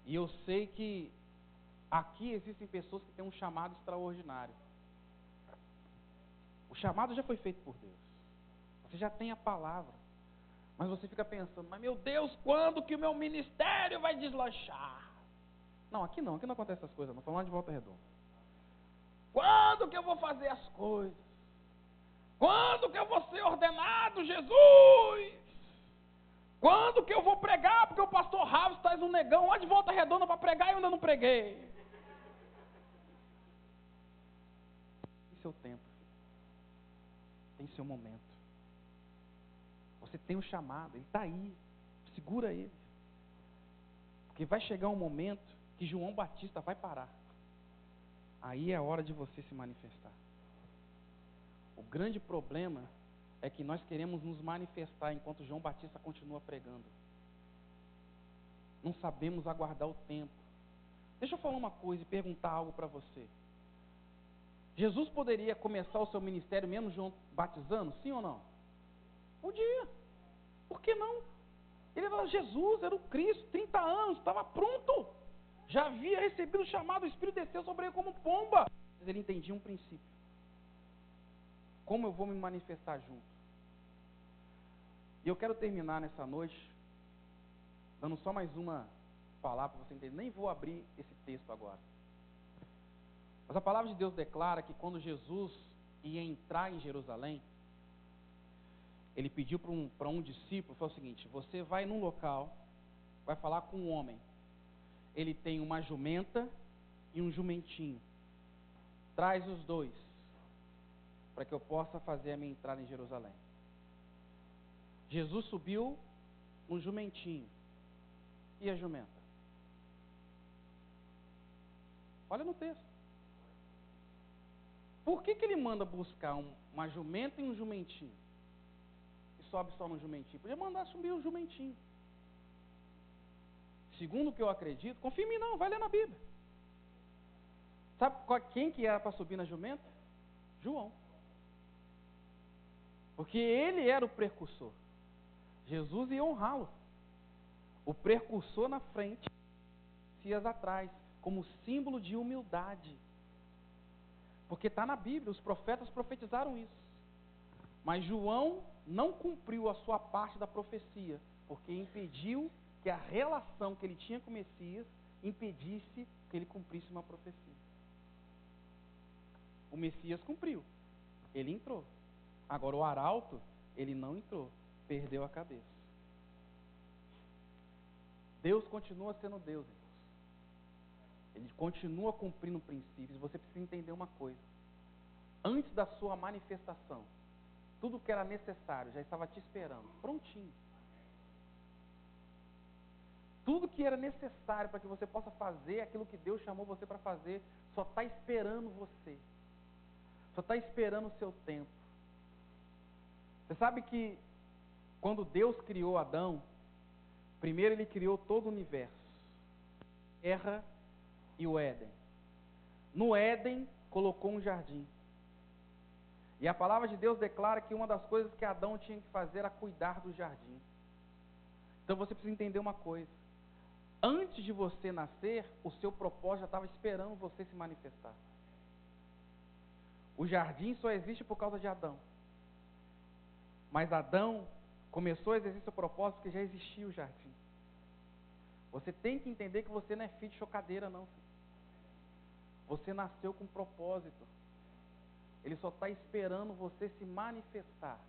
Speaker 3: E eu sei que aqui existem pessoas que têm um chamado extraordinário. O chamado já foi feito por Deus. Você já tem a palavra. Mas você fica pensando, mas meu Deus, quando que o meu ministério vai deslanchar? Não, aqui não acontece essas coisas, não. Estou falando de Volta Redonda. Quando que eu vou fazer as coisas? Quando que eu vou ser ordenado, Jesus? Quando que eu vou pregar? Porque o pastor Raves traz um negão lá de Volta Redonda para pregar e eu ainda não preguei. Tem seu tempo, tem seu momento. Você tem um chamado, ele está aí. Segura ele. Porque vai chegar um momento que João Batista vai parar. Aí é a hora de você se manifestar. O grande problema é que nós queremos nos manifestar enquanto João Batista continua pregando. Não sabemos aguardar o tempo. Deixa eu falar uma coisa e perguntar algo para você. Jesus poderia começar o seu ministério mesmo João batizando? Sim ou não? Podia. Por que não? Ele era Jesus, era o Cristo, 30 anos, estava pronto. Já havia recebido o chamado, o Espírito desceu sobre ele como pomba. Mas ele entendia um princípio. Como eu vou me manifestar junto? E eu quero terminar nessa noite, dando só mais uma palavra para você entender. Nem vou abrir esse texto agora. Mas a palavra de Deus declara que quando Jesus ia entrar em Jerusalém, ele pediu para um discípulo, foi o seguinte, você vai num local, vai falar com um homem. Ele tem uma jumenta e um jumentinho. Traz os dois, para que eu possa fazer a minha entrada em Jerusalém. Jesus subiu um jumentinho. E a jumenta? Olha no texto. Por que ele manda buscar uma jumenta e um jumentinho? E sobe só no jumentinho. Podia mandar subir o jumentinho. Segundo o que eu acredito, confia em mim não, vai ler na Bíblia. Sabe quem que era para subir na jumenta? João. Porque ele era o precursor. Jesus ia honrá-lo. O precursor na frente, Messias atrás, como símbolo de humildade. Porque está na Bíblia, os profetas profetizaram isso. Mas João não cumpriu a sua parte da profecia, porque impediu que a relação que ele tinha com o Messias impedisse que ele cumprisse uma profecia. O Messias cumpriu, ele entrou. Agora o arauto, ele não entrou, perdeu a cabeça. Deus continua sendo Deus, irmãos. Ele continua cumprindo princípios. Você precisa entender uma coisa. Antes da sua manifestação, tudo que era necessário já estava te esperando, prontinho. Tudo que era necessário para que você possa fazer aquilo que Deus chamou você para fazer, só está esperando você. Só está esperando o seu tempo. Você sabe que quando Deus criou Adão, primeiro ele criou todo o universo, terra e o Éden. No Éden colocou um jardim. E a palavra de Deus declara que uma das coisas que Adão tinha que fazer era cuidar do jardim. Então você precisa entender uma coisa. Antes de você nascer, o seu propósito já estava esperando você se manifestar. O jardim só existe por causa de Adão. Mas Adão começou a exercer seu propósito porque já existia o jardim. Você tem que entender que você não é filho de chocadeira, não. Filho. Você nasceu com propósito. Ele só está esperando você se manifestar.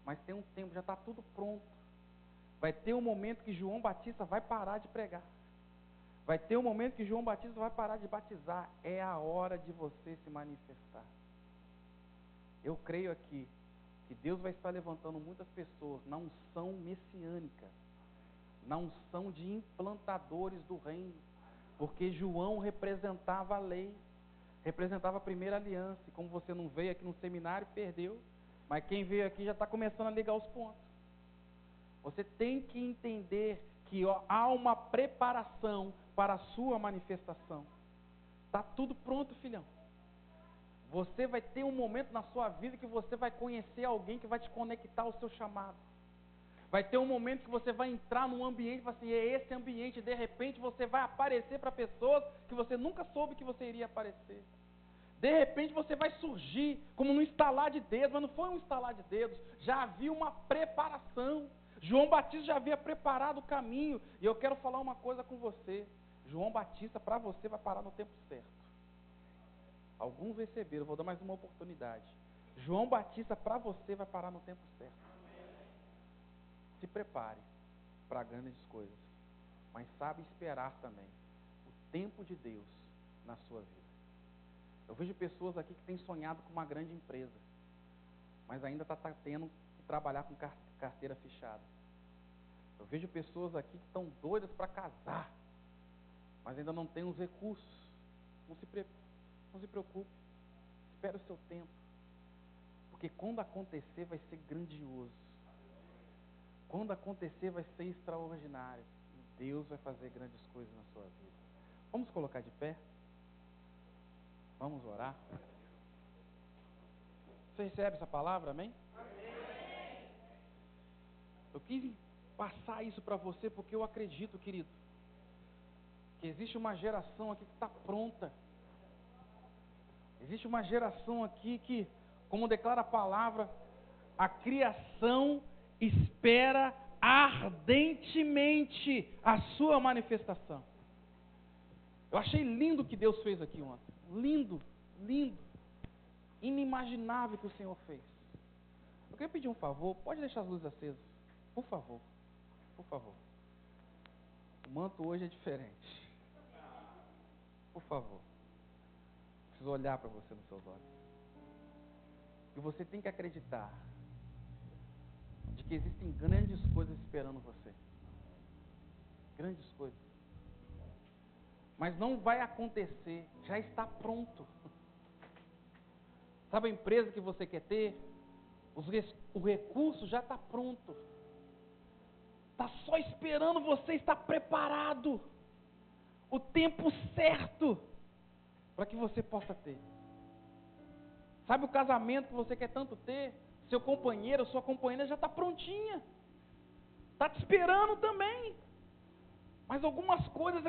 Speaker 3: Mas tem um tempo, já está tudo pronto. Vai ter um momento que João Batista vai parar de pregar. Vai ter um momento que João Batista vai parar de batizar. É a hora de você se manifestar. Eu creio aqui que Deus vai estar levantando muitas pessoas na unção messiânica, na unção de implantadores do reino, porque João representava a lei, representava a primeira aliança, e como você não veio aqui no seminário, perdeu, mas quem veio aqui já está começando a ligar os pontos. Você tem que entender que há uma preparação para a sua manifestação. Está tudo pronto, filhão. Você vai ter um momento na sua vida que você vai conhecer alguém que vai te conectar ao seu chamado. Vai ter um momento que você vai entrar num ambiente e vai assim, é esse ambiente, de repente você vai aparecer para pessoas que você nunca soube que você iria aparecer. De repente você vai surgir como num estalar de dedos, mas não foi um estalar de dedos, já havia uma preparação. João Batista já havia preparado o caminho, e eu quero falar uma coisa com você. João Batista, para você, vai parar no tempo certo. Alguns receberam, vou dar mais uma oportunidade. João Batista, para você, vai parar no tempo certo. Se prepare para grandes coisas, mas sabe esperar também o tempo de Deus na sua vida. Eu vejo pessoas aqui que têm sonhado com uma grande empresa, mas ainda está tendo que trabalhar com carteira fechada. Eu vejo pessoas aqui que estão doidas para casar, mas ainda não têm os recursos. Não se preocupe, espere o seu tempo, porque quando acontecer vai ser grandioso. Quando acontecer vai ser extraordinário. E Deus vai fazer grandes coisas na sua vida. Vamos colocar de pé? Vamos orar? Você recebe essa palavra, amém? Amém. Eu quis passar isso para você porque eu acredito, querido, que existe uma geração aqui que está pronta. Existe uma geração aqui que, como declara a palavra, a criação espera ardentemente a sua manifestação. Eu achei lindo o que Deus fez aqui ontem. Lindo, lindo. Inimaginável que o Senhor fez. Eu queria pedir um favor, pode deixar as luzes acesas, por favor. Por favor. O manto hoje é diferente. Por favor. Preciso olhar para você nos seus olhos. E você tem que acreditar de que existem grandes coisas esperando você. Grandes coisas. mas não vai acontecer, já está pronto. Sabe a empresa que você quer ter? O recurso já está pronto. Está só esperando você estar preparado. O tempo certo para que você possa ter. Sabe o casamento que você quer tanto ter? Seu companheiro, sua companheira já está prontinha. Está te esperando também. Mas algumas coisas